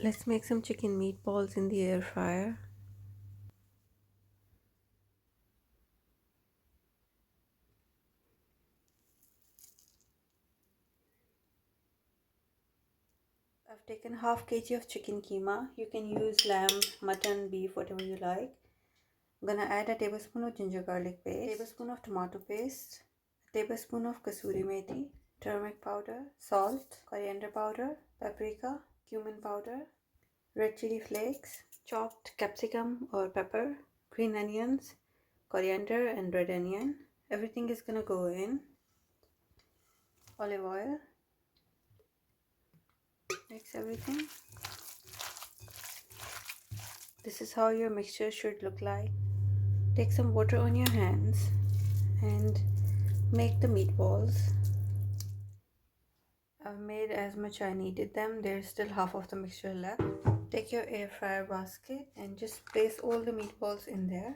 Let's make some chicken meatballs in the air fryer. I've taken half kg of chicken keema. You can use lamb, mutton, beef, whatever you like. I'm gonna add a tablespoon of ginger garlic paste, tablespoon of tomato paste, a tablespoon of kasuri methi, turmeric powder, salt, coriander powder, paprika, cumin powder, red chili flakes, chopped capsicum or pepper, green onions, coriander and red onion. Everything is gonna go in. Olive oil. Mix everything. This is how your mixture should look like. Take some water on your hands and make the meatballs. I've made as much I needed them. There's still half of the mixture left. Take your air fryer basket and just place all the meatballs in there.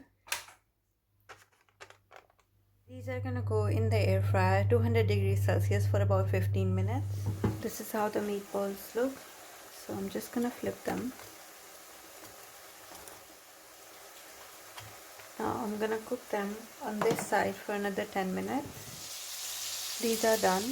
These are gonna go in the air fryer 200 degrees Celsius for about 15 minutes. This is how the meatballs look. So I'm just gonna flip them. Now I'm gonna cook them on this side for another 10 minutes. These are done.